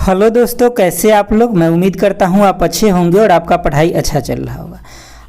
Hello दोस्तों, कैसे आप लोग। मैं उम्मीद करता हूँ आप अच्छे होंगे और आपका पढ़ाई अच्छा चल रहा होगा।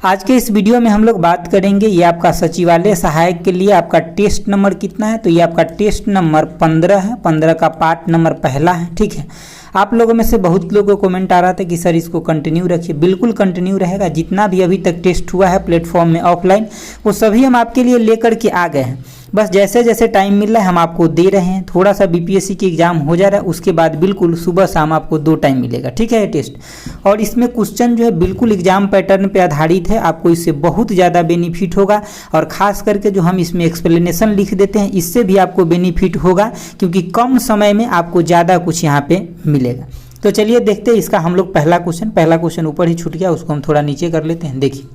आज के इस वीडियो में हम लोग बात करेंगे ये आपका सचिवालय सहायक के लिए आपका टेस्ट नंबर कितना है। तो ये आपका टेस्ट नंबर 15 है। 15 का पार्ट नंबर पहला है। ठीक है, आप लोगों में से बहुत लोगों को कमेंट आ रहा था कि सर इसको कंटिन्यू रखिए। बिल्कुल कंटिन्यू रहेगा। जितना भी अभी तक टेस्ट हुआ है प्लेटफॉर्म में ऑफलाइन, वो सभी हम आपके लिए लेकर के आ गए हैं। बस जैसे जैसे टाइम मिल रहा है हम आपको दे रहे हैं। थोड़ा सा बीपीएससी की एग्जाम हो जा रहा है, उसके बाद बिल्कुल सुबह शाम आपको 2 टाइम मिलेगा। ठीक है, ये टेस्ट। और इसमें क्वेश्चन जो है बिल्कुल एग्जाम पैटर्न पे आधारित है। आपको इससे बहुत ज़्यादा बेनिफिट होगा। और ख़ास करके जो हम इसमें एक्सप्लेनेशन लिख देते हैं, इससे भी आपको बेनिफिट होगा, क्योंकि कम समय में आपको ज़्यादा कुछ यहाँ पे मिलेगा। तो चलिए देखते हैं इसका हम लोग पहला क्वेश्चन ऊपर ही छूट गया, उसको हम थोड़ा नीचे कर लेते हैं। देखिए,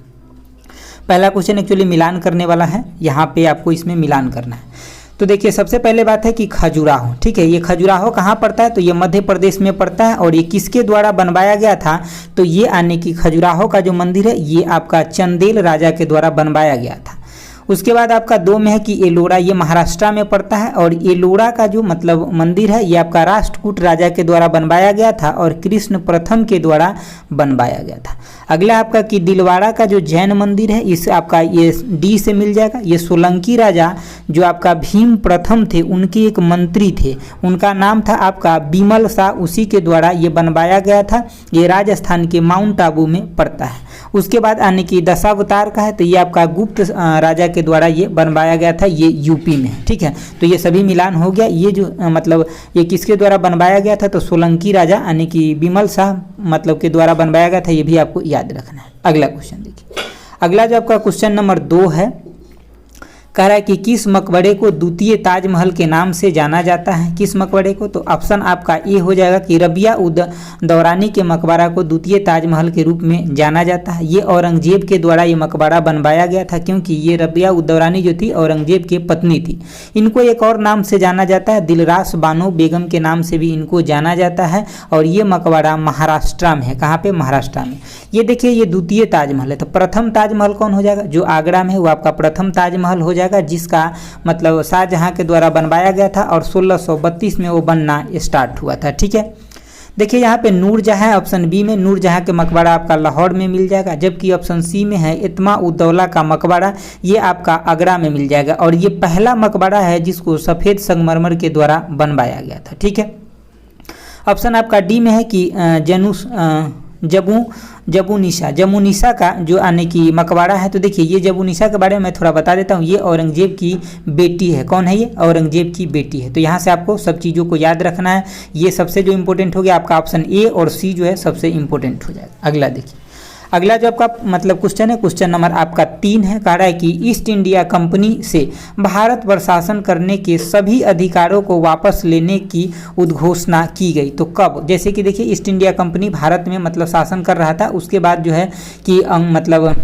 पहला क्वेश्चन एक्चुअली मिलान करने वाला है। यहाँ पे आपको इसमें मिलान करना है। तो देखिए, सबसे पहले बात है कि खजुराहो। ठीक है, ये खजुराहो कहाँ पड़ता है? तो ये मध्य प्रदेश में पड़ता है। और ये किसके द्वारा बनवाया गया था? तो ये आने की खजुराहो का जो मंदिर है, ये आपका चंदेल राजा के द्वारा बनवाया गया था। उसके बाद आपका 2 में है कि एलोरा, ये महाराष्ट्र में पड़ता है। और एलोरा का जो मतलब मंदिर है, ये आपका राष्ट्रकूट राजा के द्वारा बनवाया गया था और कृष्ण प्रथम के द्वारा बनवाया गया था। अगला आपका कि दिलवाड़ा का जो जैन मंदिर है, इस आपका ये डी से मिल जाएगा। ये सोलंकी राजा जो आपका भीम प्रथम थे, उनके एक मंत्री थे, उनका नाम था आपका बिमल शाह, उसी के द्वारा ये बनवाया गया था। ये राजस्थान के माउंट आबू में पड़ता है। उसके बाद आने की दशावतार का है, तो ये आपका गुप्त राजा के द्वारा ये बनवाया गया था, ये यूपी में है। ठीक है, तो ये सभी मिलान हो गया। ये जो मतलब ये किसके द्वारा बनवाया गया था? तो सोलंकी राजा यानी कि बिमल शाह मतलब के द्वारा बनवाया गया था। ये भी आपको याद रखना है। अगला क्वेश्चन देखिए, अगला जो आपका क्वेश्चन नंबर 2 है, कह रहा है कि किस मकबरे को द्वितीय ताजमहल के नाम से जाना जाता है? किस मकबरे को? तो ऑप्शन आपका ए हो जाएगा कि रबिया उद दौरानी के मकबरा को द्वितीय ताजमहल के रूप में जाना जाता है। ये औरंगजेब के द्वारा ये मकबरा बनवाया गया था, क्योंकि ये रबिया उद दौरानी जो थी औरंगजेब की पत्नी थी। इनको एक और नाम से जाना जाता है, दिलरास बानो बेगम के नाम से भी इनको जाना जाता है। और ये मकबरा महाराष्ट्र में है। कहाँ पे? महाराष्ट्र में। ये देखिए, ये द्वितीय ताजमहल है। तो प्रथम ताजमहल कौन हो जाएगा? जो आगरा में है वो आपका प्रथम ताजमहल हो जाएगा, जिसका मतलब शाहजहां के द्वारा बनवाया गया था और 1632 में वो बनना स्टार्ट हुआ था। ठीक है, देखिए यहाँ पे नूरजहां है ऑप्शन बी में। नूरजहां के मकबरा आपका लाहौर में मिल जाएगा, जबकि ऑप्शन सी में है इत्मा उद्दौला का मकबरा, ये आपका आगरा में मिल जाएगा। और ये पहला मकबरा है जिसको सफ़ेद संगमरमर के द्वारा बनवाया गया था। ठीक है, ऑप्शन आपका डी में है कि जमुनिसा का जो आने की मकबरा है। तो देखिए, ये जमुनिसा के बारे में मैं थोड़ा बता देता हूँ। ये औरंगजेब की बेटी है। कौन है ये? औरंगजेब की बेटी है। तो यहाँ से आपको सब चीज़ों को याद रखना है। ये सबसे जो इंपॉर्टेंट हो गया आपका ऑप्शन ए और सी जो है सबसे इंपॉर्टेंट हो जाएगा। अगला देखिए, अगला जो आपका मतलब क्वेश्चन है, क्वेश्चन नंबर आपका 3 है। कह रहा है कि ईस्ट इंडिया कंपनी से भारत पर शासन करने के सभी अधिकारों को वापस लेने की उद्घोषणा की गई। तो कब? जैसे कि देखिए, ईस्ट इंडिया कंपनी भारत में मतलब शासन कर रहा था, उसके बाद जो है कि मतलब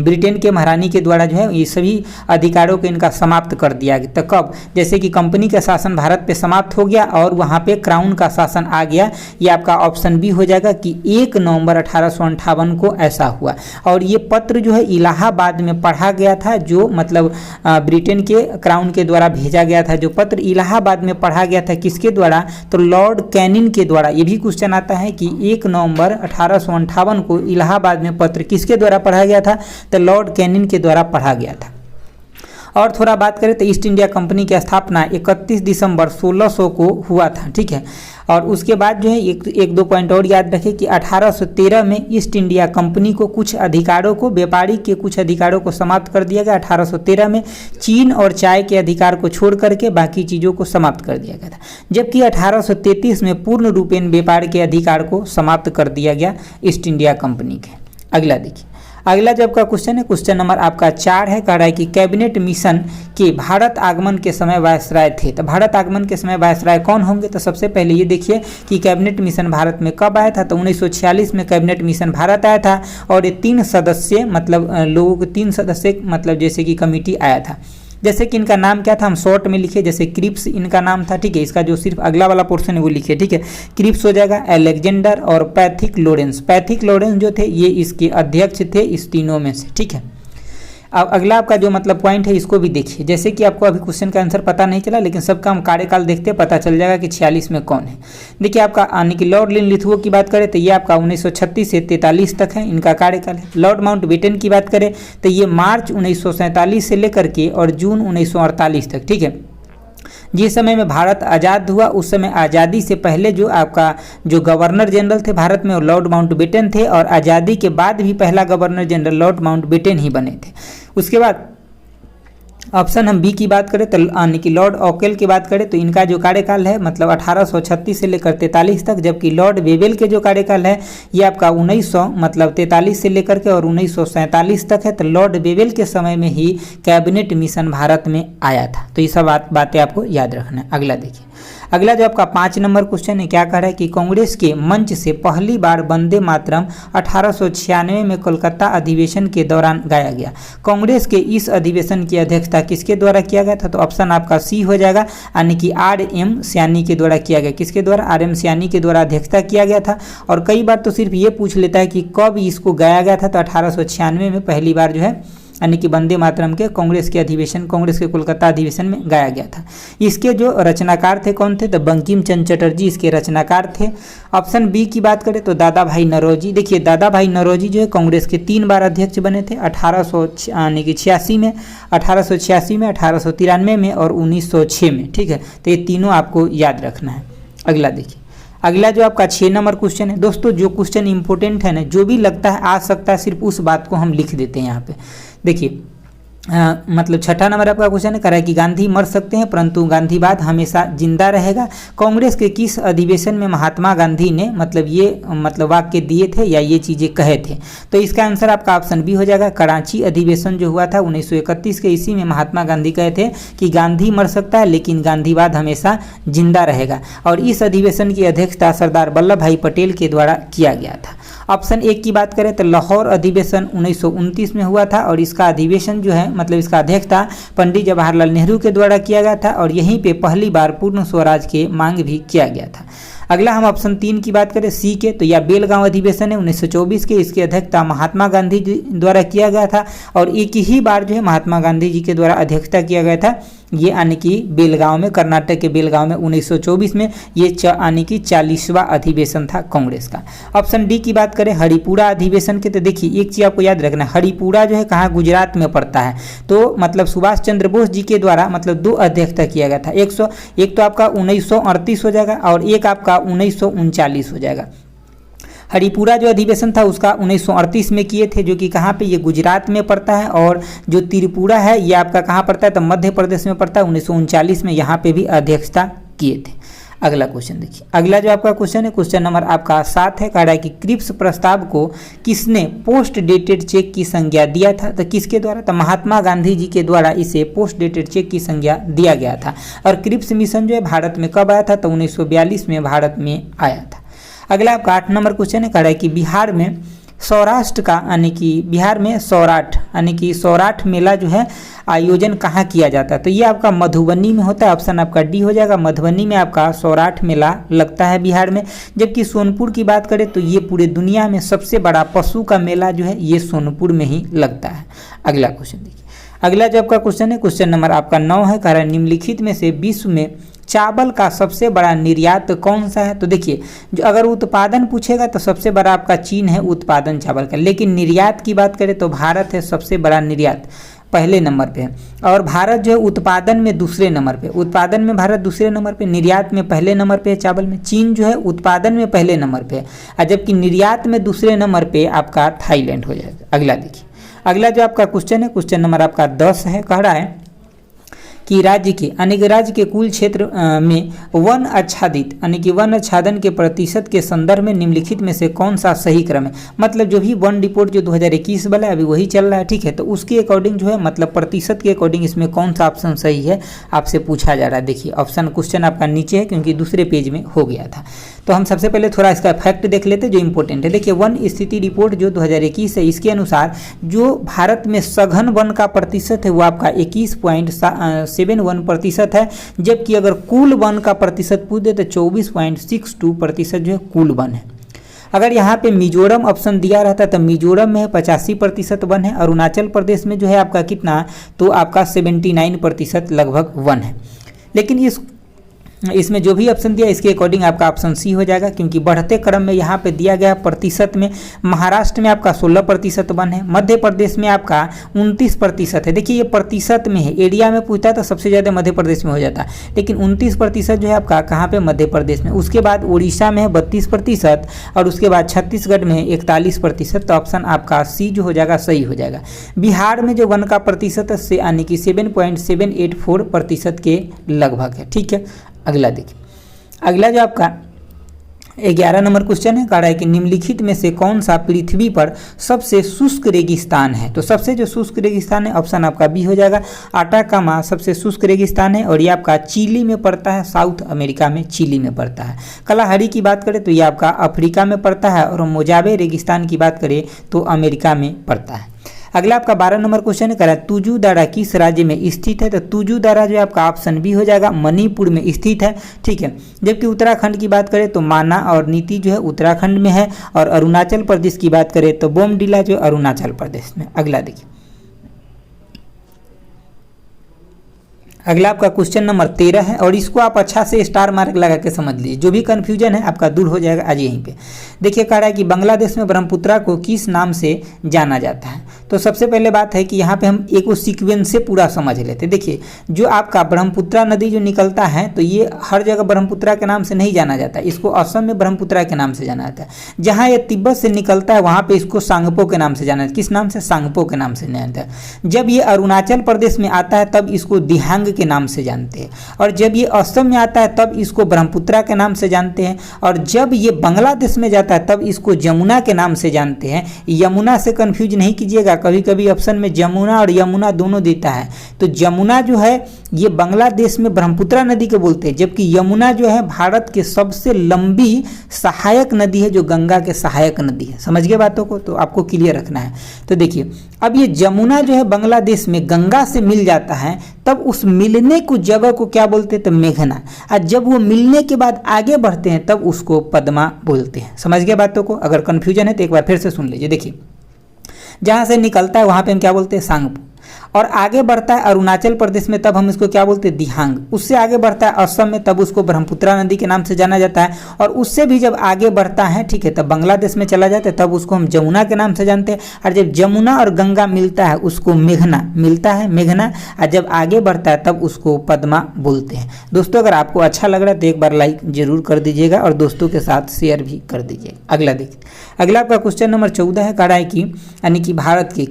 ब्रिटेन के महारानी के द्वारा जो है ये सभी अधिकारों को इनका समाप्त कर दिया गया। तो कब? जैसे कि कंपनी का शासन भारत पे समाप्त हो गया और वहाँ पे क्राउन का शासन आ गया। ये आपका ऑप्शन बी हो जाएगा कि 1 नवंबर 1858 को ऐसा हुआ। और ये पत्र जो है इलाहाबाद में पढ़ा गया था, जो मतलब ब्रिटेन के क्राउन के द्वारा भेजा गया था। जो पत्र इलाहाबाद में पढ़ा गया था, किसके द्वारा? तो लॉर्ड कैनिंग के द्वारा। ये भी क्वेश्चन आता है कि 1 नवंबर 1858 को इलाहाबाद में पत्र किसके द्वारा पढ़ा गया था? तो लॉर्ड कैनिंग के द्वारा पढ़ा गया था। और थोड़ा बात करें तो ईस्ट इंडिया कंपनी की स्थापना 31 दिसंबर 1600 को हुआ था। ठीक है, और उसके बाद जो है एक दो पॉइंट और याद रखें कि 1813 में ईस्ट इंडिया कंपनी को कुछ अधिकारों को, व्यापारी के कुछ अधिकारों को समाप्त कर दिया गया। 1813 में चीन और चाय के अधिकार को छोड़ करके बाकी चीज़ों को समाप्त कर दिया गया था, जबकि 1833 में पूर्ण रूपेण व्यापार के अधिकार को समाप्त कर दिया गया ईस्ट इंडिया कंपनी के। अगला देखिए, अगला जो आपका क्वेश्चन है, क्वेश्चन नंबर आपका 4 है। कह रहा है कि कैबिनेट मिशन के भारत आगमन के समय वायसराय थे। तो भारत आगमन के समय वायसराय कौन होंगे? तो सबसे पहले ये देखिए कि कैबिनेट मिशन भारत में कब आया था? तो 1946 में कैबिनेट मिशन भारत आया था। और ये 3 सदस्य मतलब लोगों के 3 सदस्य मतलब जैसे कि कमेटी आया था। जैसे कि इनका नाम क्या था, हम शॉर्ट में लिखे, जैसे क्रिप्स इनका नाम था। ठीक है, इसका जो सिर्फ अगला वाला पोर्शन है वो लिखे। ठीक है, क्रिप्स हो जाएगा, अलेक्जेंडर और पैथिक लॉरेंस। पैथिक लॉरेंस जो थे ये इसके अध्यक्ष थे इस तीनों में से। ठीक है, अब अगला आपका जो मतलब पॉइंट है इसको भी देखिए, जैसे कि आपको अभी क्वेश्चन का आंसर पता नहीं चला, लेकिन सबका हम कार्यकाल देखते पता चल जाएगा कि 46 में कौन है। देखिए आपका यानी कि लॉर्ड लिनलिथगो की बात करें तो ये आपका 1936 से 43 तक है, इनका कार्यकाल है। लॉर्ड माउंटबेटन की बात करें तो ये मार्च 1947 से लेकर के और जून 1948 तक, ठीक है। जिस समय में भारत आज़ाद हुआ उस समय आज़ादी से पहले जो आपका जो गवर्नर जनरल थे भारत में वो लॉर्ड माउंटबेटन थे, और आज़ादी के बाद भी पहला गवर्नर जनरल लॉर्ड माउंटबेटन ही बने थे। उसके बाद ऑप्शन हम बी की बात करें तो यानी कि लॉर्ड ऑकेल की बात करें तो इनका जो कार्यकाल है मतलब 1836 से लेकर 43 तक, जबकि लॉर्ड वेवेल के जो कार्यकाल है ये आपका 1900 मतलब 43 से लेकर के और 1947 तक है। तो लॉर्ड वेवेल के समय में ही कैबिनेट मिशन भारत में आया था। तो ये सब बातें आपको याद रखना है। अगला देखिए, अगला जो आपका 5 नंबर क्वेश्चन है, क्या कह रहा है कि कांग्रेस के मंच से पहली बार वंदे मातरम 1896 में कोलकाता अधिवेशन के दौरान गाया गया। कांग्रेस के इस अधिवेशन की अध्यक्षता किसके द्वारा किया गया था? तो ऑप्शन आपका सी हो जाएगा, यानी कि R.M. सयानी के द्वारा किया गया। किसके द्वारा? R.M. सयानी के द्वारा अध्यक्षता किया गया था। और कई बार तो सिर्फ ये पूछ लेता है कि कब इसको गाया गया था, तो 1896 में पहली बार जो है यानी कि वंदे मातरम के कांग्रेस के अधिवेशन, कांग्रेस के कोलकाता अधिवेशन में गाया गया था। इसके जो रचनाकार थे कौन थे? तो बंकिम चंद्र चटर्जी इसके रचनाकार थे। ऑप्शन बी की बात करें तो दादा भाई नौरोजी। देखिए दादा भाई नौरोजी जो है कांग्रेस के 3 बार अध्यक्ष बने थे, 1886 में, 1886 में, 1893 में और 1906 में, ठीक है। तो ये तीनों आपको याद रखना है। अगला देखिए, अगला जो आपका 6 नंबर क्वेश्चन है। दोस्तों जो क्वेश्चन इंपॉर्टेंट है ना, जो भी लगता है आ सकता है, सिर्फ उस बात को हम लिख देते हैं यहाँ पे। देखिए मतलब 6ठा नंबर आपका क्वेश्चन है, कह रहा है कि गांधी मर सकते हैं परंतु गांधीवाद हमेशा जिंदा रहेगा। कांग्रेस के किस अधिवेशन में महात्मा गांधी ने मतलब ये मतलब वाक्य दिए थे या ये चीज़ें कहे थे? तो इसका आंसर आपका ऑप्शन बी हो जाएगा। कराची अधिवेशन जो हुआ था 1931 के, इसी में महात्मा गांधी कहे थे कि गांधी मर सकता है लेकिन गांधीवाद हमेशा जिंदा रहेगा। और इस अधिवेशन की अध्यक्षता सरदार वल्लभ भाई पटेल के द्वारा किया गया था। ऑप्शन एक की बात करें तो लाहौर अधिवेशन 1929 में हुआ था, और इसका अधिवेशन जो है मतलब इसका अध्यक्षता पंडित जवाहरलाल नेहरू के द्वारा किया गया था, और यहीं पे पहली बार पूर्ण स्वराज के मांग भी किया गया था। अगला हम ऑप्शन 3 की बात करें सी के, तो यह बेलगांव अधिवेशन है 1924 के, इसकी अध्यक्षता महात्मा गांधी जी द्वारा किया गया था, और एक ही बार जो है महात्मा गांधी जी के द्वारा अध्यक्षता किया गया था, ये यानी कि बेलगांव में, कर्नाटक के बेलगांव में 1924 में, ये यानी कि 40वां अधिवेशन था कांग्रेस का। ऑप्शन डी की बात करें हरिपुरा अधिवेशन के, तो देखिए एक चीज़ आपको याद रखना है, हरिपुरा जो है कहाँ? गुजरात में पड़ता है। तो मतलब सुभाष चंद्र बोस जी के द्वारा मतलब 2 अध्यक्षता किया गया था। एक तो आपका 1938 हो जाएगा और एक आपका 1939 हो जाएगा। हरिपुरा जो अधिवेशन था उसका 1938 में किए थे, जो कि कहाँ पे? ये गुजरात में पड़ता है। और जो त्रिपुरा है ये आपका कहाँ पड़ता है? तो मध्य प्रदेश में पड़ता है। 1939 में यहाँ पे भी अध्यक्षता किए थे। अगला क्वेश्चन देखिए, अगला जो आपका क्वेश्चन है क्वेश्चन नंबर आपका 7 है, कह रहा है कि क्रिप्स प्रस्ताव को किसने पोस्ट डेटेड चेक की संज्ञा दिया था? तो किसके द्वारा? तो महात्मा गांधी जी के द्वारा इसे पोस्ट डेटेड चेक की संज्ञा दिया गया था। और क्रिप्स मिशन जो है भारत में कब आया था? तो 1942 में भारत में आया था। अगला आपका 8 नंबर क्वेश्चन है, कह रहा है कि बिहार में सौराष्ट्र का यानी कि बिहार में सौराठ यानी कि सौराठ मेला जो है आयोजन कहाँ किया जाता है? तो ये आपका मधुबनी में होता है। ऑप्शन आपका डी हो जाएगा, मधुबनी में आपका सौराठ मेला लगता है बिहार में। जबकि सोनपुर की बात करें तो ये पूरे दुनिया में सबसे बड़ा पशु का मेला जो है ये सोनपुर में ही लगता है। अगला क्वेश्चन देखिए, अगला जो आपका क्वेश्चन है क्वेश्चन नंबर आपका 9 है, कह रहा है निम्नलिखित में से विश्व में चावल का सबसे बड़ा निर्यात कौन सा है? तो देखिए जो अगर उत्पादन पूछेगा तो सबसे बड़ा आपका चीन है उत्पादन चावल का, लेकिन निर्यात की बात करें तो भारत है सबसे बड़ा निर्यात, पहले नंबर पे है। और भारत जो है उत्पादन में दूसरे नंबर पे, उत्पादन में भारत दूसरे नंबर पे, निर्यात में पहले नंबर पे है चावल में। चीन जो है उत्पादन में पहले नंबर पे है, जबकि निर्यात में दूसरे नंबर पे आपका थाईलैंड हो जाएगा। अगला देखिए, अगला जो आपका क्वेश्चन है क्वेश्चन नंबर आपका 10 है, कह रहा है कि राज्य के यानी कि राज्य के कुल क्षेत्र में वन आच्छादित यानी कि वन आच्छादन के प्रतिशत के संदर्भ में निम्नलिखित में से कौन सा सही क्रम है? मतलब जो भी वन रिपोर्ट जो 2021 वाला है अभी वही चल रहा है, ठीक है। तो उसके अकॉर्डिंग जो है मतलब प्रतिशत के अकॉर्डिंग इसमें कौन सा ऑप्शन सही है आपसे पूछा जा रहा है। देखिए ऑप्शन क्वेश्चन आपका नीचे है क्योंकि दूसरे पेज में हो गया था। तो हम सबसे पहले थोड़ा इसका फैक्ट देख लेते जो इंपॉर्टेंट है। देखिए वन स्थिति रिपोर्ट जो 2021 है इसके अनुसार जो भारत में सघन वन का प्रतिशत है वो आपका 21.71% है, जबकि अगर कुल वन का प्रतिशत पूछ दे तो 24.62% जो है कुल वन है। अगर यहाँ पे मिजोरम ऑप्शन दिया रहता तो मिजोरम में 85% वन है, अरुणाचल प्रदेश में जो है आपका कितना, तो आपका 79% लगभग वन है। लेकिन इसमें जो भी ऑप्शन दिया इसके अकॉर्डिंग आपका ऑप्शन सी हो जाएगा, क्योंकि बढ़ते क्रम में यहाँ पे दिया गया प्रतिशत में महाराष्ट्र में आपका 16% वन है, मध्य प्रदेश में आपका 29% है। देखिए ये प्रतिशत में है, एरिया में पूछता है तो सबसे ज़्यादा मध्य प्रदेश में हो जाता है, लेकिन 29% जो है आपका कहाँ पे, मध्य प्रदेश में। उसके बाद उड़ीसा में है 32% और उसके बाद छत्तीसगढ़ में है 41%। तो ऑप्शन आपका सी जो हो जाएगा सही हो जाएगा। बिहार में जो वन का प्रतिशत है से यानी कि 7.784% के लगभग है। ठीक है, अगला देखिए, अगला जो आपका 11 नंबर क्वेश्चन है, कह रहा है कि निम्नलिखित में से कौन सा पृथ्वी पर सबसे शुष्क रेगिस्तान है। तो सबसे जो शुष्क रेगिस्तान है ऑप्शन आपका बी हो जाएगा, अटाकामा सबसे शुष्क रेगिस्तान है और ये आपका चिली में पड़ता है, साउथ अमेरिका में चिली में पड़ता है। कलाहारी की बात करें तो ये आपका अफ्रीका में पड़ता है और मोजावे रेगिस्तान की बात करें तो अमेरिका में पड़ता है। अगला आपका 12 नंबर क्वेश्चन है, कह रहा है तुजू दारा किस राज्य में स्थित है। तो तुजू दारा जो है आपका ऑप्शन बी हो जाएगा, मणिपुर में स्थित है। ठीक है, जबकि उत्तराखंड की बात करें तो माना और नीति जो है उत्तराखंड में है और अरुणाचल प्रदेश की बात करें तो बोमडिला जो अरुणाचल प्रदेश में। अगला देखिए, अगला आपका क्वेश्चन नंबर 13 है और इसको आप अच्छा से स्टार मार्क लगा के समझ लीजिए, जो भी कन्फ्यूजन है आपका दूर हो जाएगा आज यहीं पे। देखिए कह रहा है कि बांग्लादेश में ब्रह्मपुत्रा को किस नाम से जाना जाता है। तो सबसे पहले बात है कि यहाँ पे हम एक सीक्वेंस से पूरा समझ लेते हैं। देखिए जो आपका ब्रह्मपुत्रा नदी जो निकलता है तो ये हर जगह ब्रह्मपुत्रा के नाम से नहीं जाना जाता है, इसको असम में ब्रह्मपुत्रा के नाम से जाना जाता है। जहाँ ये तिब्बत से निकलता है वहाँ पे इसको सांगपो के नाम से जाना जाता है। किस नाम से, सांगपो के नाम से जाना जाता है। जब ये अरुणाचल प्रदेश में आता है तब इसको दिहांग के नाम से जानते हैं, और जब ये असम में आता है तब इसको ब्रह्मपुत्रा के नाम से जानते हैं, और जब ये बांग्लादेश में जाता है तब इसको जमुना के नाम से जानते हैं। यमुना से कंफ्यूज नहीं कीजिएगा, कभी कभी ऑप्शन में जमुना और यमुना दोनों देता है। तो जमुना जो है ये बांग्लादेश में ब्रह्मपुत्रा नदी को बोलते हैं, जबकि यमुना जो है भारत के सबसे लंबी सहायक नदी है, जो गंगा के सहायक नदी है। समझ गए बातों को, तो आपको क्लियर रखना है। तो देखिए अब ये जमुना जो है बांग्लादेश में गंगा से मिल जाता है, तब उस मिलने को जगह को क्या बोलते हैं, तो मेघना। और जब वो मिलने के बाद आगे बढ़ते हैं तब उसको पद्मा बोलते हैं। समझ गए बातों को, अगर कन्फ्यूजन है तो एक बार फिर से सुन लीजिए। देखिए जहाँ से निकलता है वहाँ पे हम क्या बोलते हैं, सांगपो, और आगे बढ़ता है अरुणाचल प्रदेश में तब हम इसको क्या बोलते हैं, दिहांग। उससे आगे बढ़ता है असम में तब उसको ब्रह्मपुत्रा नदी के नाम से जाना जाता है, और उससे भी जब आगे बढ़ता है, ठीक है, तब बांग्लादेश में चला जाता है तब उसको हम जमुना के नाम से जानते हैं। और जब जमुना और गंगा मिलता है उसको मेघना मिलता है, मेघना। और जब आगे बढ़ता है तब उसको पद्मा बोलते हैं। दोस्तों अगर आपको अच्छा लग रहा है तो एक बार लाइक जरूर कर दीजिएगा और दोस्तों के साथ शेयर भी कर दीजिएगा। अगला देखिए, अगला आपका क्वेश्चन नंबर 14 है, कह रहा है कि यानी कि भारत के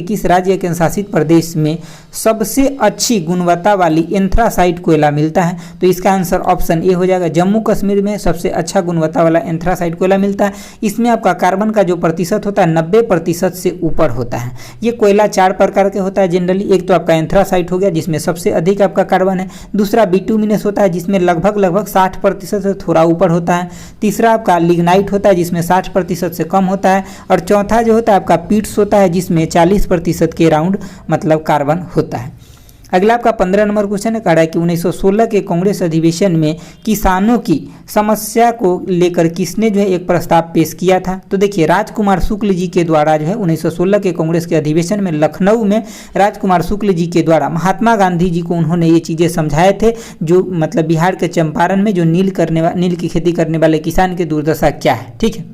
किस राज्य शासित प्रदेश में सबसे अच्छी गुणवत्ता वाली एंथ्रासाइट कोयला मिलता है। तो इसका आंसर ऑप्शन ए हो जाएगा, जम्मू कश्मीर में सबसे अच्छा गुणवत्ता वाला एंथ्रासाइट कोयला मिलता है। इसमें आपका कार्बन का जो प्रतिशत होता है 90% से ऊपर होता है। ये कोयला 4 प्रकार के होता है जनरली। एक तो आपका एंथ्रासाइट हो गया जिसमें सबसे अधिक आपका कार्बन है, दूसरा बिटुमिनस होता है जिसमें लगभग 60% से थोड़ा ऊपर होता है, तीसरा आपका लिग्नाइट होता है जिसमें 60% से कम होता है, और चौथा जो होता है आपका पीट्स होता है जिसमें 40% के राउंड मतलब कार्बन होता है। अगला आपका 15 नंबर क्वेश्चन है, कह रहा है कि 1916 के कांग्रेस अधिवेशन में किसानों की समस्या को लेकर किसने जो है एक प्रस्ताव पेश किया था। तो देखिए राजकुमार शुक्ल जी के द्वारा जो है 1916 के कांग्रेस के अधिवेशन में लखनऊ में राजकुमार शुक्ल जी के द्वारा महात्मा गांधी जी को उन्होंने ये चीज़ें समझाए थे, जो मतलब बिहार के चंपारण में जो नील की खेती करने वाले किसान की दुर्दशा क्या है। ठीक है,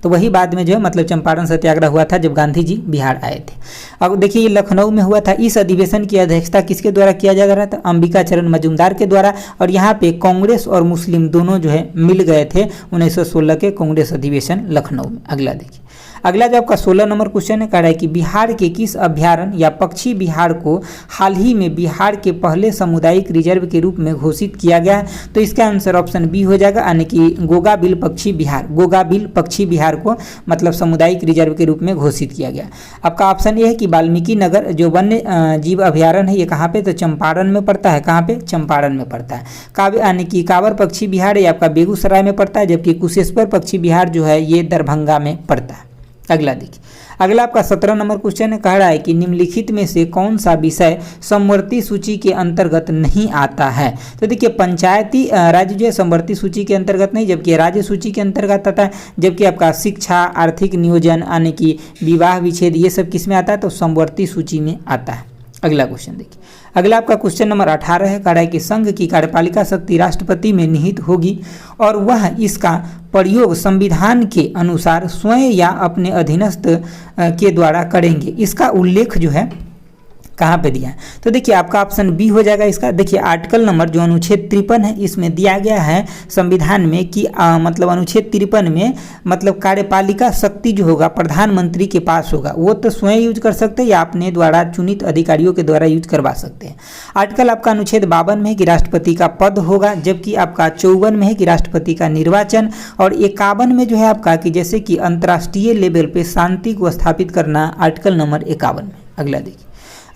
तो वही बाद में जो है मतलब चंपारण सत्याग्रह हुआ था जब गांधी जी बिहार आए थे। अब देखिए ये लखनऊ में हुआ था। इस अधिवेशन की अध्यक्षता किसके द्वारा किया जा रहा था, अंबिका चरण मजूमदार के द्वारा, और यहाँ पे कांग्रेस और मुस्लिम दोनों जो है मिल गए थे 1916 के कांग्रेस अधिवेशन लखनऊ में। अगला देखिए, अगला जो आपका 16 नंबर क्वेश्चन है, कह रहा है कि बिहार के किस अभ्यारण्य या पक्षी बिहार को हाल ही में बिहार के पहले सामुदायिक रिजर्व के रूप में घोषित किया गया है। तो इसका आंसर ऑप्शन बी हो जाएगा, यानी कि गोगाबिल पक्षी बिहार को मतलब सामुदायिक रिजर्व के रूप में घोषित किया गया। आपका ऑप्शन ये है कि वाल्मीकि नगर जो वन्य जीव अभ्यारण्य है ये कहाँ पे, तो चंपारण में पड़ता है। कहाँ पे, चंपारण में पड़ता है। यानी कि कांवर पक्षी बिहार ये आपका बेगूसराय में पड़ता है, जबकि कुशेश्वर पक्षी बिहार जो है ये दरभंगा में पड़ता है। अगला देखिए, अगला आपका 17 नंबर क्वेश्चन है, कह रहा है कि निम्नलिखित में से कौन सा विषय समवर्ती सूची के अंतर्गत नहीं आता है। तो देखिए पंचायती राज्य जो है समवर्ती सूची के अंतर्गत नहीं, जबकि राज्य सूची के अंतर्गत आता है। जबकि आपका शिक्षा, आर्थिक नियोजन यानी कि विवाह विच्छेद, ये सब किस में आता है, तो समवर्ती सूची में आता है। अगला क्वेश्चन देखिए, अगला आपका क्वेश्चन नंबर 18 है, कह रहा है कि संघ की कार्यपालिका शक्ति राष्ट्रपति में निहित होगी और वह इसका प्रयोग संविधान के अनुसार स्वयं या अपने अधीनस्थ के द्वारा करेंगे। इसका उल्लेख जो है कहाँ पे दिया है, तो देखिए आपका ऑप्शन बी हो जाएगा इसका। देखिए आर्टिकल नंबर जो अनुच्छेद 53 है इसमें दिया गया है संविधान में कि मतलब अनुच्छेद 53 में मतलब कार्यपालिका शक्ति जो होगा प्रधानमंत्री के पास होगा, वो तो स्वयं यूज कर सकते हैं या अपने द्वारा चुनित अधिकारियों के द्वारा यूज करवा सकते हैं। आर्टिकल आपका अनुच्छेद 52 में है कि राष्ट्रपति का पद होगा, जबकि आपका 54 में है कि राष्ट्रपति का निर्वाचन, और 51 में जो है आपका कि जैसे कि अंतर्राष्ट्रीय लेवल पे शांति को स्थापित करना, आर्टिकल नंबर 51 में। अगला देखिए,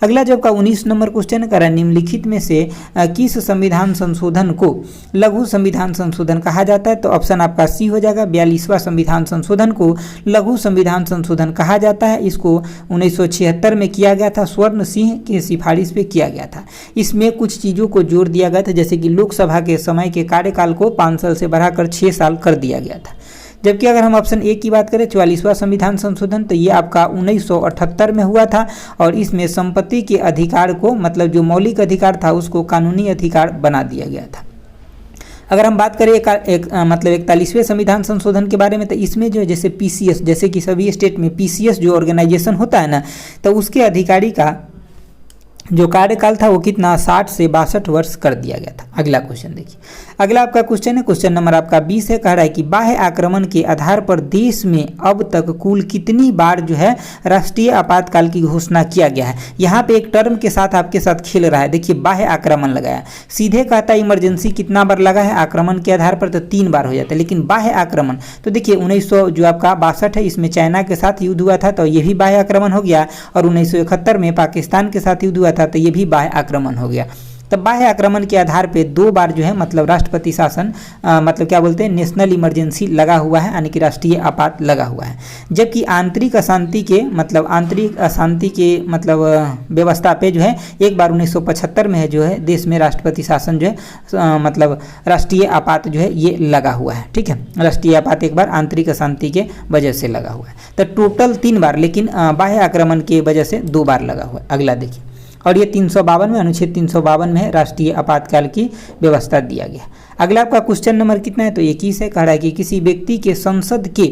अगला जो आपका 19 नंबर क्वेश्चन कर रहा है, निम्नलिखित में से किस संविधान संशोधन को लघु संविधान संशोधन कहा जाता है। तो ऑप्शन आपका सी हो जाएगा। 42वां संविधान संशोधन को लघु संविधान संशोधन कहा जाता है। इसको 1976 में किया गया था, स्वर्ण सिंह के सिफारिश पे किया गया था। इसमें कुछ चीज़ों को जोड़ दिया गया था, जैसे कि लोकसभा के समय के कार्यकाल को 5 साल से बढ़ाकर 6 साल कर दिया गया था। जबकि अगर हम ऑप्शन ए की बात करें 44वां संविधान संशोधन, तो ये आपका 1978 में हुआ था और इसमें संपत्ति के अधिकार को मतलब जो मौलिक अधिकार था उसको कानूनी अधिकार बना दिया गया था। अगर हम बात करें मतलब 41वें संविधान संशोधन के बारे में, तो इसमें जो है जैसे पीसीएस, जैसे कि सभी स्टेट में पीसीएस जो ऑर्गेनाइजेशन होता है ना, तो उसके अधिकारी का जो कार्यकाल था वो कितना 60 से 62 वर्ष कर दिया गया था। अगला क्वेश्चन देखिए, अगला आपका क्वेश्चन है क्वेश्चन नंबर आपका 20 है, कह रहा है कि बाह्य आक्रमण के आधार पर देश में अब तक कुल कितनी बार जो है राष्ट्रीय आपातकाल की घोषणा किया गया है। यहाँ पे एक टर्म के साथ आपके साथ खेल रहा है। देखिए बाह्य आक्रमण लगाया, सीधे कहता है इमरजेंसी कितना बार लगा है आक्रमण के आधार पर, तो 3 बार हो जाता है। लेकिन बाह्य आक्रमण तो देखिए 1900 जो आपका 62 है इसमें चाइना के साथ युद्ध हुआ था, तो ये भी बाह्य आक्रमण हो गया, और 1971 में पाकिस्तान के साथ युद्ध हुआ था, तो ये भी बाह्य आक्रमण हो गया। तब बाह्य आक्रमण के आधार पे 2 बार जो है मतलब राष्ट्रपति शासन मतलब क्या बोलते हैं नेशनल इमरजेंसी लगा हुआ है, यानी कि राष्ट्रीय आपात लगा हुआ है। जबकि आंतरिक अशांति के मतलब व्यवस्था पे जो है एक बार 1975 में है जो है देश में राष्ट्रपति शासन जो है मतलब राष्ट्रीय आपात जो है ये लगा हुआ है। ठीक है, राष्ट्रीय आपात एक बार आंतरिक अशांति के वजह से लगा हुआ है, तो टोटल 3 बार, लेकिन बाह्य आक्रमण की वजह से 2 बार लगा हुआ है। अगला देखिए, और ये 352 में अनुच्छेद 352 में राष्ट्रीय आपातकाल की व्यवस्था दिया गया। अगला आपका क्वेश्चन नंबर कितना है, तो 21 है, कह रहा है कि किसी व्यक्ति के संसद के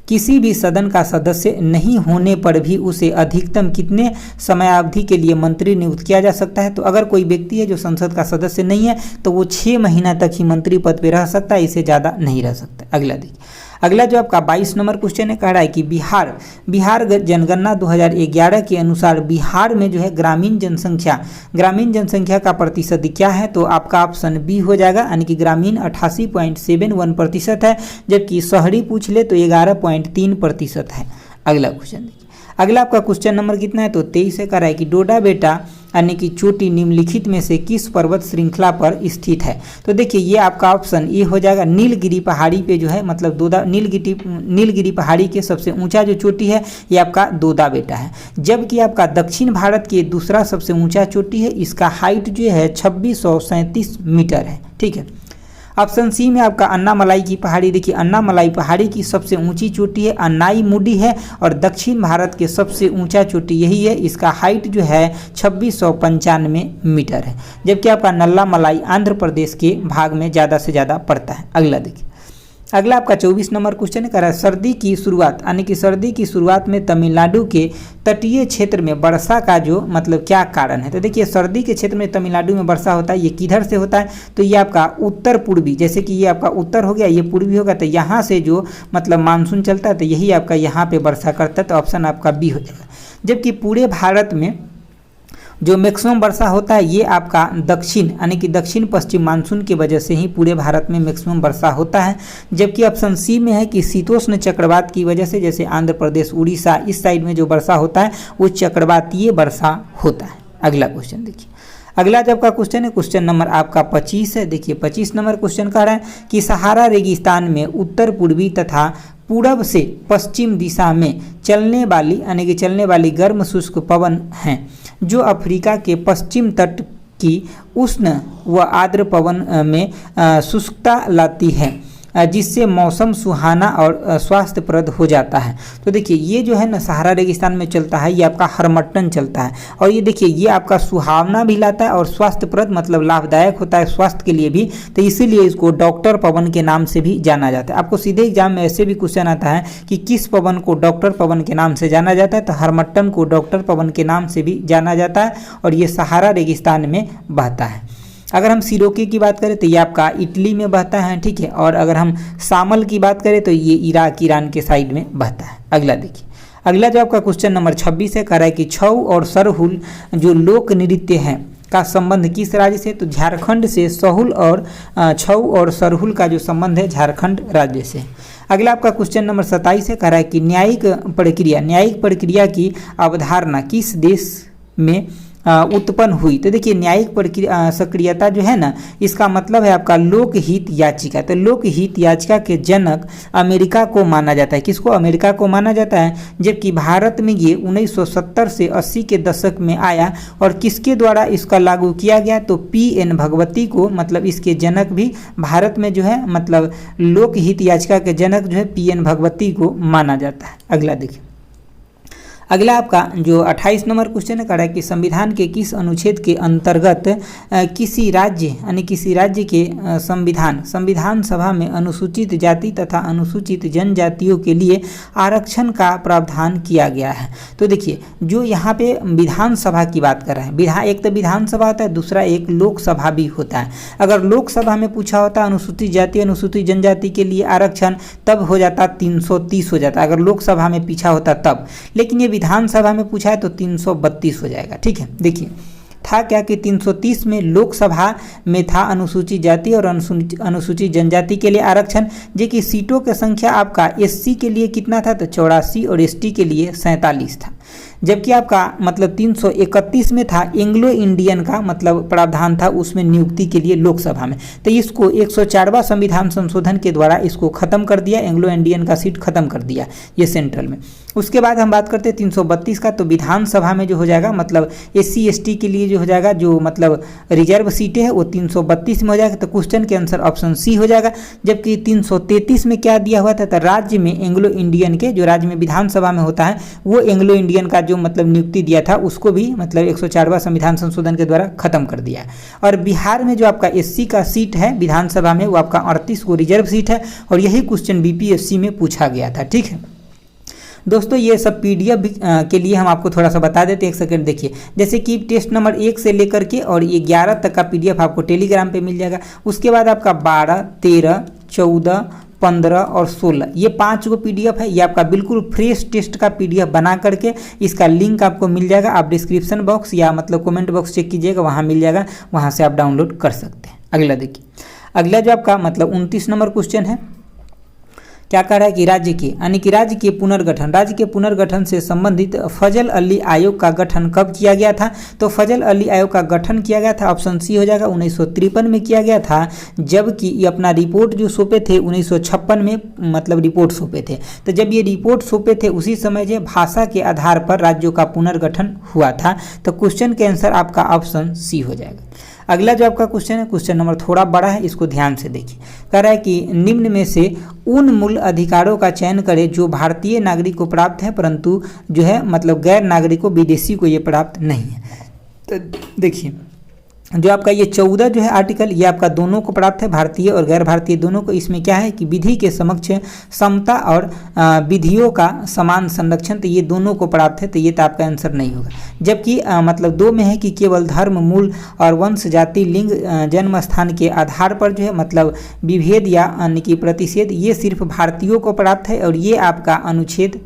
किसी भी सदन का सदस्य नहीं होने पर भी उसे अधिकतम कितने समयावधि के लिए मंत्री नियुक्त किया जा सकता है। तो अगर कोई व्यक्ति है जो संसद का सदस्य नहीं है तो वो 6 महीना तक ही मंत्री पद पे रह सकता है, इससे ज़्यादा नहीं रह सकता। अगला देखिए, अगला जो आपका 22 नंबर क्वेश्चन है, कह रहा है कि बिहार जनगणना 2011 के अनुसार बिहार में जो है ग्रामीण जनसंख्या का प्रतिशत क्या है। तो आपका ऑप्शन बी हो जाएगा, यानी कि ग्रामीण 88.71% है, जबकि शहरी पूछ ले तो 11.3% है। अगला क्वेश्चन देखिए, अगला आपका क्वेश्चन नंबर कितना है, तो 23 है, कह रहा है कि डोडा बेटा यानी कि चोटी निम्नलिखित में से किस पर्वत श्रृंखला पर स्थित है। तो देखिए ये आपका ऑप्शन ए हो जाएगा, नीलगिरी पहाड़ी पे जो है मतलब नीलगिरी पहाड़ी के सबसे ऊंचा जो चोटी है ये आपका डोडा बेटा है। जबकि आपका दक्षिण भारत के दूसरा सबसे ऊंचा चोटी है, इसका हाइट जो है 2637 मीटर है। ठीक है, ऑप्शन सी में आपका अन्नामलाई की पहाड़ी, देखिए अन्नामलाई पहाड़ी की सबसे ऊंची चोटी है अन्नाईमुडी है, और दक्षिण भारत के सबसे ऊंचा चोटी यही है, इसका हाइट जो है 2695 मीटर है। जबकि आपका नल्लामलाई आंध्र प्रदेश के भाग में ज़्यादा से ज़्यादा पड़ता है। अगला देखिए, अगला आपका 24 नंबर क्वेश्चन है, कह रहा है सर्दी की शुरुआत यानी कि सर्दी की शुरुआत में तमिलनाडु के तटीय क्षेत्र में वर्षा का जो मतलब क्या कारण है। तो देखिए सर्दी के क्षेत्र में तमिलनाडु में वर्षा होता है, ये किधर से होता है, तो ये आपका उत्तर पूर्वी, जैसे कि ये आपका उत्तर हो गया, ये पूर्वी होगा, तो यहाँ से जो मतलब मानसून चलता है तो यही आपका यहाँ पे वर्षा करता है, तो ऑप्शन आपका बी हो जाएगा। जबकि पूरे भारत में जो मैक्सिमम वर्षा होता है ये आपका दक्षिण यानी कि दक्षिण पश्चिम मानसून की वजह से ही पूरे भारत में मैक्सिमम वर्षा होता है। जबकि ऑप्शन सी में है कि शीतोष्ण चक्रवात की वजह से, जैसे आंध्र प्रदेश उड़ीसा इस साइड में जो वर्षा होता है वो चक्रवातीय वर्षा होता है। अगला क्वेश्चन देखिए, अगला जो आपका क्वेश्चन है क्वेश्चन नंबर आपका 25 है। देखिए 25 नंबर क्वेश्चन कह रहा है कि सहारा रेगिस्तान में उत्तर पूर्वी तथा पूरब से पश्चिम दिशा में चलने वाली गर्म शुष्क पवन हैं जो अफ्रीका के पश्चिम तट की उष्ण व आर्द्र पवन में शुष्कता लाती है जिससे मौसम सुहाना और स्वास्थ्यप्रद हो जाता है। तो देखिए ये जो है ना सहारा रेगिस्तान में चलता है, ये आपका हरमट्टन चलता है और ये देखिए ये आपका सुहावना भी लाता है और स्वास्थ्यप्रद मतलब लाभदायक होता है स्वास्थ्य के लिए भी, तो इसीलिए इसको डॉक्टर पवन के नाम से भी जाना जाता है। आपको सीधे एग्जाम में ऐसे भी क्वेश्चन आता है कि किस पवन को डॉक्टर पवन के नाम से जाना जाता है, तो हरमट्टन को डॉक्टर पवन के नाम से भी जाना जाता है और ये सहारा रेगिस्तान में बहता है। अगर हम सिरोके की बात करें तो ये आपका इटली में बहता है, ठीक है, और अगर हम शामल की बात करें तो ये इराक ईरान के साइड में बहता है। अगला देखिए, अगला जो आपका क्वेश्चन नंबर 26 है, कह रहा है कि छऊ और सरहुल जो लोक नृत्य हैं का संबंध किस राज्य से, तो झारखंड से सहुल और छऊ और सरहुल का जो संबंध है झारखंड राज्य से। अगला आपका क्वेश्चन नंबर 27 है, कह रहा है कि न्यायिक प्रक्रिया की अवधारणा किस देश में उत्पन्न हुई। तो देखिए न्यायिक सक्रियता जो है ना, इसका मतलब है आपका लोकहित याचिका। तो लोकहित याचिका के जनक अमेरिका को माना जाता है। किसको? अमेरिका को माना जाता है। जबकि भारत में ये 1970 से 80 के दशक में आया और किसके द्वारा इसका लागू किया गया, तो PN भगवती को, मतलब इसके जनक भी भारत में जो है मतलब लोकहित याचिका के जनक जो है PN भगवती को माना जाता है। अगला देखिए, अगला आपका जो 28 नंबर क्वेश्चन है, कह रहा है कि संविधान के किस अनुच्छेद के अंतर्गत किसी राज्य के संविधान सभा में अनुसूचित जाति तथा अनुसूचित जनजातियों के लिए आरक्षण का प्रावधान किया गया है। तो देखिए जो यहाँ पे विधानसभा की बात कर रहे हैं, एक तो विधानसभा होता है, दूसरा एक लोकसभा भी होता है। अगर लोकसभा में पूछा होता अनुसूचित जाति अनुसूचित जनजाति के लिए आरक्षण, तब हो जाता 330 हो जाता, अगर लोकसभा में पूछा होता तब। लेकिन ये विधानसभा में पूछा है तो 332 हो जाएगा, ठीक है। देखिए था क्या कि 330 में लोकसभा में था अनुसूचित जाति और अनुसूचित जनजाति के लिए आरक्षण, जो कि सीटों की संख्या आपका SC के लिए कितना था, तो 84 और ST के लिए 47 था। जबकि आपका मतलब 331 में था एंग्लो इंडियन का मतलब प्रावधान था, उसमें नियुक्ति के लिए लोकसभा में। तो इसको 104वां संविधान संशोधन के द्वारा इसको खत्म कर दिया, एंग्लो इंडियन का सीट खत्म कर दिया ये सेंट्रल में। उसके बाद हम बात करते हैं 332 का, तो विधानसभा में जो हो जाएगा मतलब SC ST के लिए जो हो जाएगा, जो मतलब रिजर्व सीटें हैं वो 332 में हो जाएगा। तो क्वेश्चन के आंसर ऑप्शन C हो जाएगा। जबकि 333 में क्या दिया हुआ था, तो राज्य में एंग्लो इंडियन के, जो राज्य में विधानसभा में होता है, वो एंग्लो इंडियन का जो मतलब नियुक्ति दिया था उसको भी मतलब 104वां संविधान संशोधन के द्वारा खत्म कर दिया है। और बिहार में जो आपका SC का सीट है विधानसभा में, वो आपका 38 को रिजर्व सीट है और यही क्वेश्चन BPSC में पूछा गया था, ठीक है दोस्तों। ये सब PDF के लिए हम आपको थोड़ा सा बता देते हैं, एक सेकंड देखिए। जैसे कि टेस्ट नंबर 1 से लेकर के और ये 11 तक का PDF आपको टेलीग्राम पे मिल जाएगा। उसके बाद आपका 12, 13, 14, 15 और 16 ये 5 गो PDF है। ये आपका बिल्कुल फ्रेश टेस्ट का PDF बना करके इसका लिंक आपको मिल जाएगा। आप डिस्क्रिप्शन बॉक्स या मतलब कमेंट बॉक्स चेक कीजिएगा, वहाँ मिल जाएगा, वहाँ से आप डाउनलोड कर सकते हैं। अगला देखिए, अगला जो आपका मतलब 29 नंबर क्वेश्चन है, क्या कह रहा है कि राज्य के पुनर्गठन से संबंधित फजल अली आयोग का गठन कब किया गया था। तो फजल अली आयोग का गठन किया गया था, ऑप्शन C हो जाएगा, 1953 में किया गया था। जबकि ये अपना रिपोर्ट जो सौंपे थे 1956 में मतलब रिपोर्ट सौंपे थे। तो जब ये रिपोर्ट सौंपे थे उसी समय जो भाषा के आधार पर राज्यों का पुनर्गठन हुआ था। तो क्वेश्चन के आंसर आपका ऑप्शन C हो जाएगा। अगला जो आपका क्वेश्चन है, क्वेश्चन नंबर थोड़ा बड़ा है, इसको ध्यान से देखिए। कह रहा है कि निम्न में से उन मूल अधिकारों का चयन करें जो भारतीय नागरिक को प्राप्त है परंतु जो है मतलब गैर नागरिकों विदेशी को ये प्राप्त नहीं है। तो देखिए जो आपका ये 14 जो है आर्टिकल, ये आपका दोनों को प्राप्त है, भारतीय और गैर भारतीय दोनों को। इसमें क्या है कि विधि के समक्ष समता और विधियों का समान संरक्षण, तो ये दोनों को प्राप्त है, तो ये तो आपका आंसर नहीं होगा। जबकि मतलब 2 में है कि केवल धर्म, मूल और वंश, जाति, लिंग, जन्म स्थान के आधार पर जो है मतलब विभेद या अन्य की प्रतिषेध, ये सिर्फ भारतीयों को प्राप्त है और ये आपका अनुच्छेद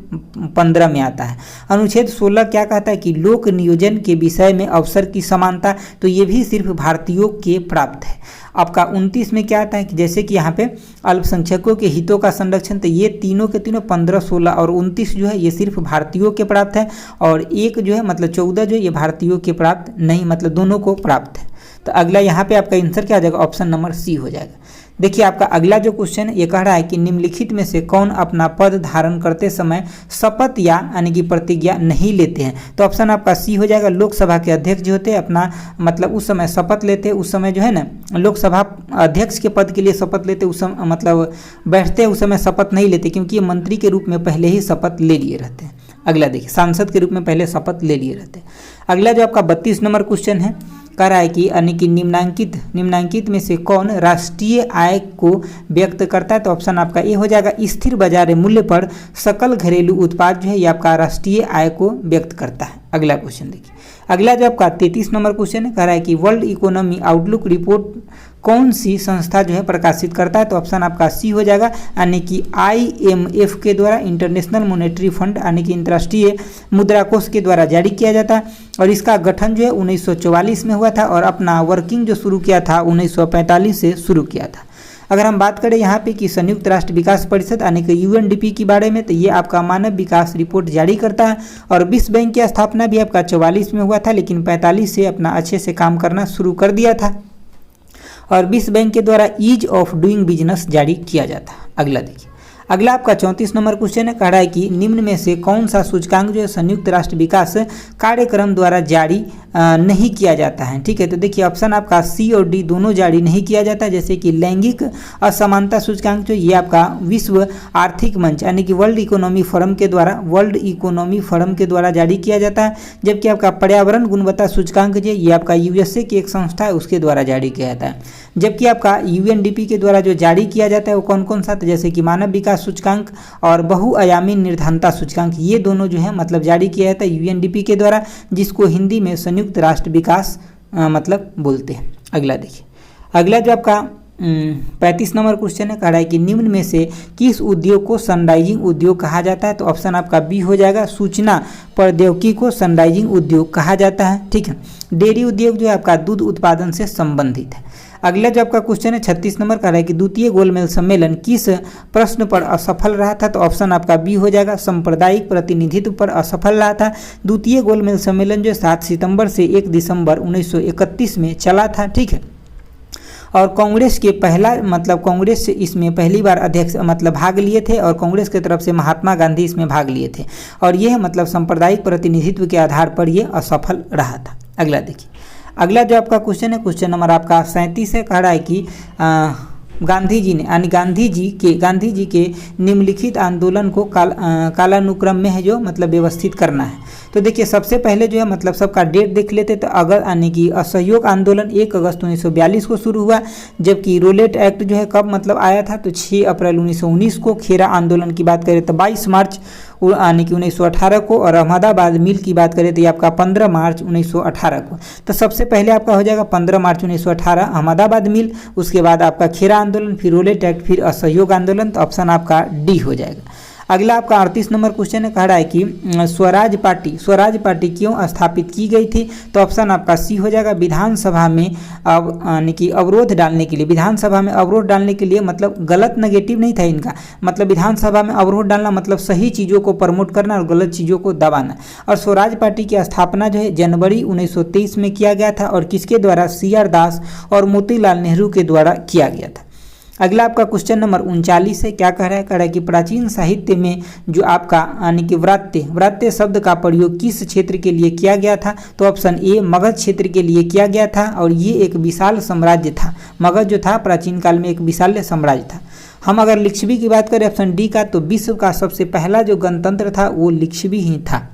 15 में आता है। अनुच्छेद 16 क्या कहता है कि लोक नियोजन के विषय में अवसर की समानता, तो ये भी सिर्फ भारतीयों के प्राप्त है। आपका 29 में क्या आता है कि जैसे कि यहाँ पे अल्पसंख्यकों के हितों का संरक्षण, तो ये तीनों के तीनों 15, 16 और 29 जो है ये सिर्फ भारतीयों के प्राप्त है, और एक जो है मतलब 14 जो है ये भारतीयों के प्राप्त नहीं, मतलब दोनों को प्राप्त है। तो अगला यहाँ पे आपका आंसर क्या आ जाएगा, ऑप्शन नंबर सी हो जाएगा। देखिए आपका अगला जो क्वेश्चन है ये कह रहा है कि निम्नलिखित में से कौन अपना पद धारण करते समय शपथ यानी कि प्रतिज्ञा नहीं लेते हैं। तो ऑप्शन आपका सी हो जाएगा। लोकसभा के अध्यक्ष जो होते हैं अपना मतलब उस समय शपथ लेते हैं, उस समय जो है ना लोकसभा अध्यक्ष के पद के लिए शपथ लेते, उस समय मतलब बैठते हैं उस समय शपथ नहीं लेते, क्योंकि ये मंत्री के रूप में पहले ही शपथ ले लिए रहते हैं। अगला देखिए सांसद के रूप में पहले शपथ ले लिए रहते हैं। अगला जो आपका 32 नंबर क्वेश्चन है कह रहा है कि यानी कि निम्नांकित में से कौन राष्ट्रीय आय को व्यक्त करता है। तो ऑप्शन आपका ए हो जाएगा। स्थिर बाजार मूल्य पर सकल घरेलू उत्पाद जो है ये आपका राष्ट्रीय आय को व्यक्त करता है। अगला क्वेश्चन देखिए, अगला जो आपका 33 नंबर क्वेश्चन है कह रहा है कि वर्ल्ड इकोनॉमी आउटलुक रिपोर्ट कौन सी संस्था जो है प्रकाशित करता है। तो ऑप्शन आपका सी हो जाएगा, यानी कि IMF के द्वारा, इंटरनेशनल मॉनेटरी फंड यानी कि अंतर्राष्ट्रीय मुद्रा कोष के द्वारा जारी किया जाता है। और इसका गठन जो है 1944 में हुआ था और अपना वर्किंग जो शुरू किया था 1945 से शुरू किया था। अगर हम बात करें यहाँ पे कि संयुक्त राष्ट्र विकास परिषद यानी कि UNDP के बारे में, तो ये आपका मानव विकास रिपोर्ट जारी करता है। और विश्व बैंक की स्थापना भी आपका 44 में हुआ था, लेकिन 45 से अपना अच्छे से काम करना शुरू कर दिया था। और विश्व बैंक के द्वारा ईज ऑफ डूइंग बिजनेस जारी किया जाता है। अगला देखिए, अगला आपका 34 नंबर क्वेश्चन है कह रहा है कि निम्न में से कौन सा सूचकांक जो है संयुक्त राष्ट्र विकास कार्यक्रम द्वारा जारी नहीं किया जाता है। ठीक है, तो देखिए ऑप्शन आपका सी और डी दोनों जारी नहीं किया जाता है। जैसे कि लैंगिक असमानता सूचकांक जो ये आपका विश्व आर्थिक मंच यानी कि वर्ल्ड इकोनॉमी फोरम के द्वारा जारी किया जाता है। जबकि आपका पर्यावरण गुणवत्ता सूचकांक जो ये आपका USA की एक संस्था है उसके द्वारा जारी किया जाता है। जबकि आपका UNDP के द्वारा जो जारी किया जाता है वो कौन कौन सा, जैसे कि मानव विकास सूचकांक और बहुआयामी निर्धनता सूचकांक, ये दोनों जो है मतलब जारी किया जाता है UNDP के द्वारा, जिसको हिंदी में संयुक्त राष्ट्र विकास मतलब बोलते हैं। अगला देखिए, अगला जो आपका 35 नंबर क्वेश्चन है कह रहा है कि निम्न में से किस उद्योग को सनराइजिंग उद्योग कहा जाता है। तो ऑप्शन आपका बी हो जाएगा। सूचना प्रौद्योगिकी को सनराइजिंग उद्योग कहा जाता है। ठीक है, डेयरी उद्योग जो है आपका दूध उत्पादन से संबंधित है। अगला जो आपका क्वेश्चन है 36 नंबर का है कि द्वितीय गोलमेज सम्मेलन किस प्रश्न पर असफल रहा था। तो ऑप्शन आपका बी हो जाएगा। सांप्रदायिक प्रतिनिधित्व पर असफल रहा था। द्वितीय गोलमेज सम्मेलन जो 7 सितंबर से 1 दिसंबर 1931 में चला था। ठीक है, और कांग्रेस के कांग्रेस से इसमें पहली बार अध्यक्ष मतलब भाग लिए थे, और कांग्रेस की तरफ से महात्मा गांधी इसमें भाग लिए थे, और यह मतलब सांप्रदायिक प्रतिनिधित्व के आधार पर यह असफल रहा था। अगला देखिए, अगला जो आपका क्वेश्चन है क्वेश्चन नंबर आपका 37 है कह रहा है कि गांधी जी ने यानी गांधी जी के निम्नलिखित आंदोलन को कालानुक्रम में है जो मतलब व्यवस्थित करना है। तो देखिए सबसे पहले जो है मतलब सबका डेट देख लेते तो अगर यानी कि असहयोग आंदोलन 1 अगस्त 1942 को शुरू हुआ, जबकि रोलेट एक्ट जो है कब मतलब आया था तो 6 अप्रैल 1919 को। खेरा आंदोलन की बात करें तो 22 मार्च यानी कि 1918 को, और अहमदाबाद मिल की बात करें तो ये आपका 15 मार्च 1918 को। तो सबसे पहले आपका हो जाएगा 15 मार्च 1918 अहमदाबाद मिल, उसके बाद आपका खेरा आंदोलन, फिर रोलेट एक्ट, फिर असहयोग आंदोलन। तो ऑप्शन आपका डी हो जाएगा। अगला आपका 38 नंबर क्वेश्चन है कह रहा है कि स्वराज पार्टी क्यों स्थापित की गई थी। तो ऑप्शन आपका सी हो जाएगा। विधानसभा में यानी कि अवरोध डालने के लिए, विधानसभा में अवरोध डालने के लिए मतलब गलत नेगेटिव नहीं था इनका, मतलब विधानसभा में अवरोध डालना मतलब सही चीज़ों को प्रमोट करना और गलत चीज़ों को दबाना। और स्वराज पार्टी की स्थापना जो है जनवरी 1923 में किया गया था, और किसके द्वारा, CR दास और मोतीलाल नेहरू के द्वारा किया गया था। अगला आपका क्वेश्चन नंबर 39 है, क्या कह रहा है कि प्राचीन साहित्य में जो आपका यानी कि व्रात्य शब्द का प्रयोग किस क्षेत्र के लिए किया गया था। तो ऑप्शन ए मगध क्षेत्र के लिए किया गया था, और ये एक विशाल साम्राज्य था। मगध जो था प्राचीन काल में एक विशाल साम्राज्य था। हम अगर लिच्छवी की बात करें ऑप्शन डी का, तो विश्व का सबसे पहला जो गणतंत्र था वो लिच्छवी ही था।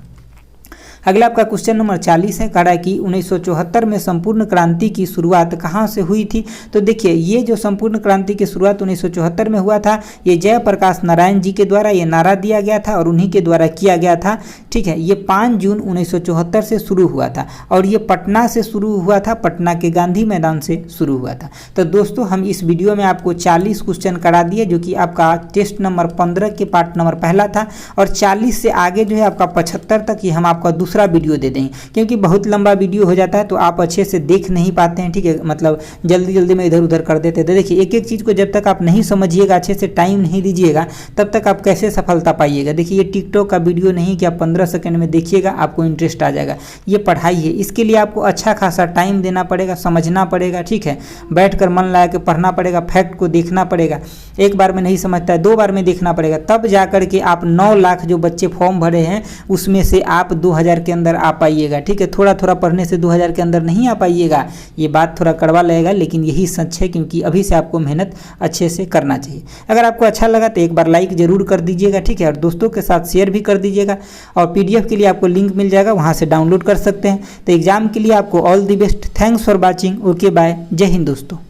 अगला आपका क्वेश्चन नंबर 40 है, कह रहा है कि 1974 में संपूर्ण क्रांति की शुरुआत कहाँ से हुई थी। तो देखिए ये जो संपूर्ण क्रांति की शुरुआत 1974 में हुआ था, ये जयप्रकाश नारायण जी के द्वारा ये नारा दिया गया था और उन्हीं के द्वारा किया गया था। ठीक है, ये 5 जून 1974 से शुरू हुआ था, और ये पटना से शुरू हुआ था, पटना के गांधी मैदान से शुरू हुआ था। तो दोस्तों हम इस वीडियो में आपको 40 क्वेश्चन करा दिए, जो कि आपका टेस्ट नंबर 15 के पार्ट नंबर पहला था, और 40 से आगे जो है आपका 75 तक ये हम आपका दूसरा वीडियो दे देंगे, क्योंकि बहुत लंबा वीडियो हो जाता है तो आप अच्छे से देख नहीं पाते हैं, ठीक है, मतलब जल्दी जल्दी में इधर उधर कर देते थे। देखिए एक एक चीज़ को जब तक आप नहीं समझिएगा, अच्छे से टाइम नहीं दीजिएगा, तब तक आप कैसे सफलता पाइएगा। देखिए ये टिकटॉक का वीडियो नहीं कि आप 15 सेकंड में देखिएगा आपको इंटरेस्ट आ जाएगा, ये पढ़ाई है। इसके लिए आपको अच्छा खासा टाइम देना पड़ेगा, समझना पड़ेगा, ठीक है, बैठकर मन लगा के पढ़ना पड़ेगा, फैक्ट को देखना पड़ेगा। एक बार में नहीं समझता है, 2 बार में देखना पड़ेगा, तब जा करके आप 9 लाख जो बच्चे फॉर्म भरे हैं उसमें से आप 2000 के अंदर आ पाइएगा, ठीक है। थोड़ा थोड़ा पढ़ने से 2000 के अंदर नहीं आ पाइएगा, ये बात थोड़ा कड़वा लगेगा, लेकिन यही सच है, क्योंकि अभी से आपको मेहनत अच्छे से करना चाहिए। अगर आपको अच्छा लगा तो एक बार लाइक जरूर कर दीजिएगा, ठीक है, और दोस्तों के साथ शेयर भी कर दीजिएगा। और PDF के लिए आपको लिंक मिल जाएगा, वहाँ से डाउनलोड कर सकते हैं। तो एग्जाम के लिए आपको all the best. Thanks for watching. Okay bye. जय हिंद दोस्तों।